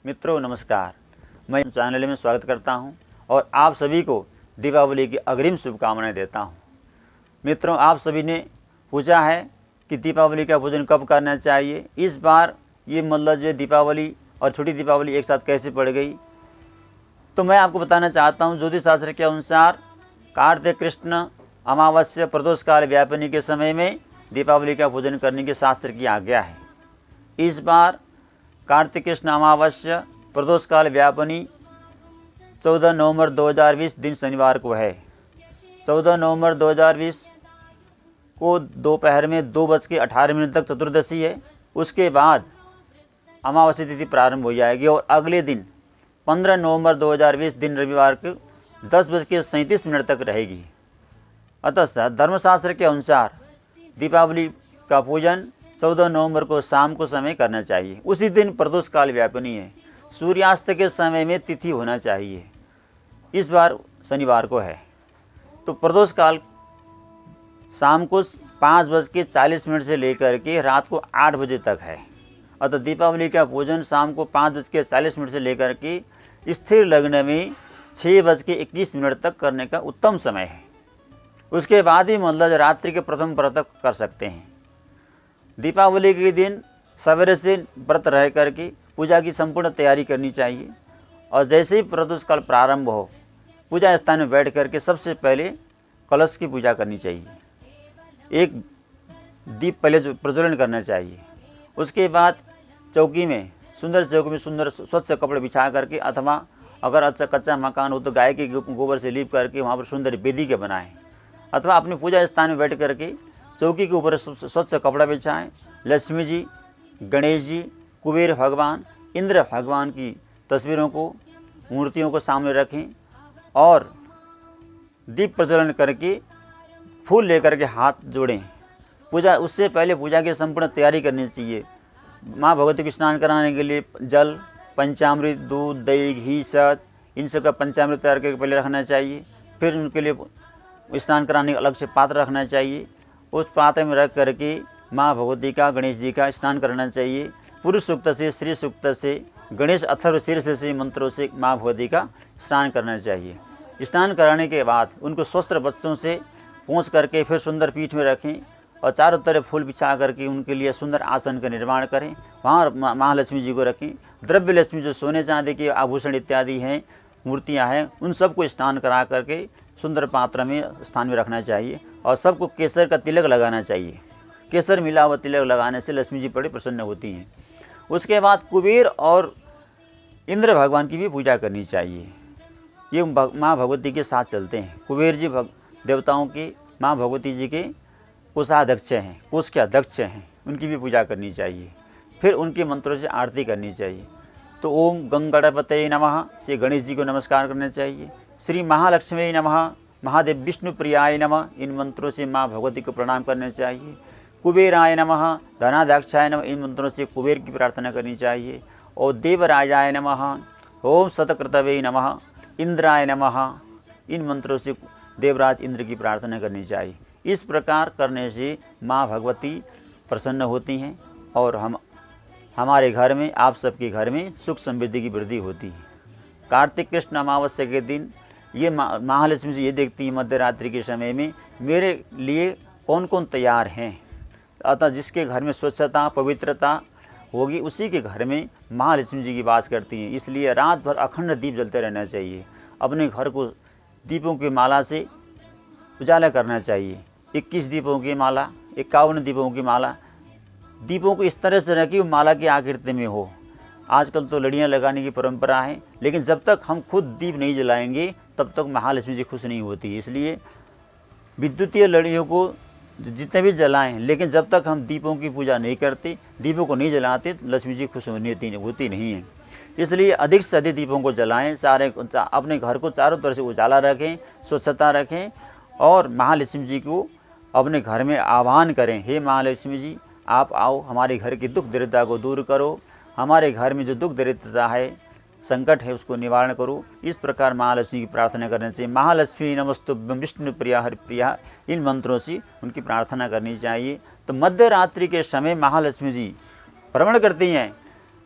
मित्रों नमस्कार, मैं चैनल में स्वागत करता हूं और आप सभी को दीपावली की अग्रिम शुभकामनाएं देता हूं। मित्रों, आप सभी ने पूछा है कि दीपावली का पूजन कब करना चाहिए। इस बार ये मतलब जो दीपावली और छोटी दीपावली एक साथ कैसे पड़ गई, तो मैं आपको बताना चाहता हूँ। ज्योतिष शास्त्र के अनुसार कार्तिक कृष्ण अमावस्या प्रदोष काल व्यापनी के समय में दीपावली का पूजन करने की शास्त्र की आज्ञा है। इस बार कार्तिक कृष्ण अमावस्या प्रदोष काल व्यापनी 14 नवंबर 2020 दिन शनिवार को है। 14 नवंबर 2020 को दोपहर में 2:18 तक चतुर्दशी है। उसके बाद अमावस्या तिथि प्रारंभ हो जाएगी और अगले दिन 15 नवंबर 2020 दिन रविवार को 10:37 तक रहेगी। अतः धर्मशास्त्र के अनुसार दीपावली का पूजन 14 नवंबर को शाम को समय करना चाहिए। उसी दिन प्रदोष काल व्यापनी है। सूर्यास्त के समय में तिथि होना चाहिए। इस बार शनिवार को है तो प्रदोष काल शाम को 5:40 से लेकर के रात को 8 बजे तक है। अतः दीपावली का पूजन शाम को 5:40 से लेकर के स्थिर लग्न में 6:21 तक करने का उत्तम समय है। उसके बाद ही मतलब रात्रि के प्रथम प्रहर तक कर सकते हैं। दीपावली के दिन सवेरे से व्रत रह करके पूजा की संपूर्ण तैयारी करनी चाहिए और जैसे ही प्रदोष काल प्रारंभ हो पूजा स्थान में बैठ करके सबसे पहले कलश की पूजा करनी चाहिए। एक दीप पहले प्रज्वलन करना चाहिए। उसके बाद चौकी में सुंदर स्वच्छ कपड़े बिछा करके, अथवा अगर अच्छा कच्चा मकान हो तो गाय के गोबर से लीप करके वहाँ पर सुंदर वेदी के बनाएं, अथवा अपने पूजा स्थान में बैठ करके चौकी के ऊपर स्वच्छ कपड़ा बिछाएं। लक्ष्मी जी, गणेश जी, कुबेर भगवान, इंद्र भगवान की तस्वीरों को, मूर्तियों को सामने रखें और दीप प्रज्वलन करके फूल लेकर के हाथ जोड़ें। पूजा उससे पहले पूजा की संपूर्ण तैयारी करनी चाहिए। माँ भगवती को स्नान कराने के लिए जल, पंचामृत, दूध, दही, घी, शहद, इन सब का पंचामृत तैयार करके पहले रखना चाहिए। फिर उनके लिए स्नान कराने का अलग से पात्र रखना चाहिए। उस पात्र में रख करके माँ भगवती का, गणेश जी का स्नान करना चाहिए। पुरुष सूक्त से, श्री सूक्त से, गणेश अथर्व शीर्ष से मंत्रों से माँ भगवती का स्नान करना चाहिए। स्नान कराने के बाद उनको स्वस्थ वस्त्रों से पोंछ करके फिर सुंदर पीठ में रखें और चारों तरफ फूल बिछा करके उनके लिए सुंदर आसन का निर्माण करें। वहाँ महालक्ष्मी जी को रखें। द्रव्य लक्ष्मी जो सोने चांदी के आभूषण इत्यादि हैं, मूर्तियाँ हैं, उन सबको स्नान करा करके सुंदर पात्र में स्थान में रखना चाहिए और सबको केसर का तिलक लगाना चाहिए। केसर मिला हुआ तिलक लगाने से लक्ष्मी जी बड़ी प्रसन्न होती हैं। उसके बाद कुबेर और इंद्र भगवान की भी पूजा करनी चाहिए। ये माँ भगवती के साथ चलते हैं। कुबेर जी देवताओं के, माँ भगवती जी के कोषाध्यक्ष हैं, कोष के अध्यक्ष हैं, उनकी भी पूजा करनी चाहिए। फिर उनके मंत्रों से आरती करनी चाहिए। तो ओम गंगणपतये नमः से गणेश जी को नमस्कार करना चाहिए। श्री महालक्ष्मी नमः, महादेव विष्णु प्रियाय नमः, इन मंत्रों से माँ भगवती को प्रणाम करना चाहिए। कुबेराय नमः, धनाध्यक्षाय नमः, इन मंत्रों से कुबेर की प्रार्थना करनी चाहिए। और देवराजाय नमः, ओम सतकृतवे नमः, इंद्राय नमः, इन मंत्रों से देवराज इंद्र की प्रार्थना करनी चाहिए। इस प्रकार करने से माँ भगवती प्रसन्न होती हैं और हमारे घर में, आप सबके घर में सुख समृद्धि की वृद्धि होती है। कार्तिक कृष्ण अमावस्या के दिन ये महालक्ष्मी जी ये देखती है मध्य रात्रि के समय में मेरे लिए कौन कौन तैयार हैं। अतः जिसके घर में स्वच्छता, पवित्रता होगी उसी के घर में महालक्ष्मी जी की वास करती हैं। इसलिए रात भर अखंड दीप जलते रहना चाहिए। अपने घर को दीपों की माला से उजाला करना चाहिए। 21 दीपों की माला, 51 दीपों की माला, दीपों को इस तरह से रखी माला की आकृति में हो। आजकल तो लड़ियाँ लगाने की परंपरा है, लेकिन जब तक हम खुद दीप नहीं जलाएंगे तब तक महालक्ष्मी जी खुश नहीं होती। इसलिए विद्युतीय लड़ियों को जितने भी जलाएं, लेकिन जब तक हम दीपों की पूजा नहीं करते, दीपों को नहीं जलाते, लक्ष्मी जी खुश होती नहीं है। इसलिए अधिक से अधिक दीपों को जलाएं। अपने घर को चारों तरफ से उजाला रखें, स्वच्छता रखें और महालक्ष्मी जी को अपने घर में आह्वान करें। हे महालक्ष्मी जी, आप आओ, हमारे घर की दुख दरिद्रता को दूर करो, हमारे घर में जो दुख दरिद्रता है, संकट है, उसको निवारण करो। इस प्रकार महालक्ष्मी की प्रार्थना करने से महालक्ष्मी नमस्तुभ्यं विष्णु प्रिया हरिप्रिया, इन मंत्रों से उनकी प्रार्थना करनी चाहिए। तो मध्य रात्रि के समय महालक्ष्मी जी भ्रमण करती हैं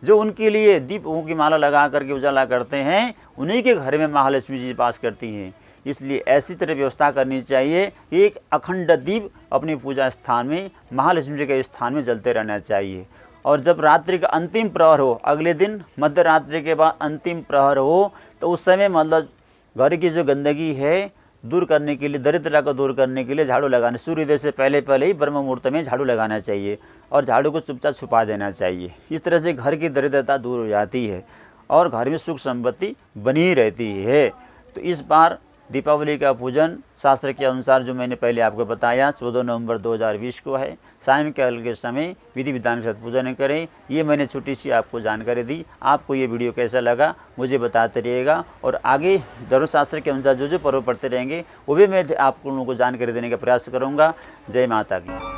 जो उनके लिए दीपों की माला लगा करके उजाला करते हैं, उन्हीं के घर में महालक्ष्मी जी वास करती हैं। इसलिए ऐसी तरह व्यवस्था करनी चाहिए कि एक अखंड दीप अपनी पूजा स्थान में, महालक्ष्मी जी के स्थान में जलते रहना चाहिए। और जब रात्रि का अंतिम प्रहर हो, अगले दिन मध्य रात्रि के बाद अंतिम प्रहर हो, तो उस समय मतलब घर की जो गंदगी है दूर करने के लिए, दरिद्रता को दूर करने के लिए झाड़ू लगाने, सूर्योदय से पहले पहले ही ब्रह्म मुहूर्त में झाड़ू लगाना चाहिए और झाड़ू को चुपचाप छुपा देना चाहिए। इस तरह से घर की दरिद्रता दूर हो जाती है और घर में सुख संपत्ति बनी रहती है। तो इस बार दीपावली का पूजन शास्त्र के अनुसार जो मैंने पहले आपको बताया 14 नवंबर 2020 को है। सायंकाल के समय विधि विधान के साथ पूजन करें। ये मैंने छोटी सी आपको जानकारी दी। आपको ये वीडियो कैसा लगा मुझे बताते रहिएगा, और आगे धर्मशास्त्र के अनुसार जो पर्व पढ़ते रहेंगे वो भी मैं आप लोगों को जानकारी देने का प्रयास करूँगा। जय माता की।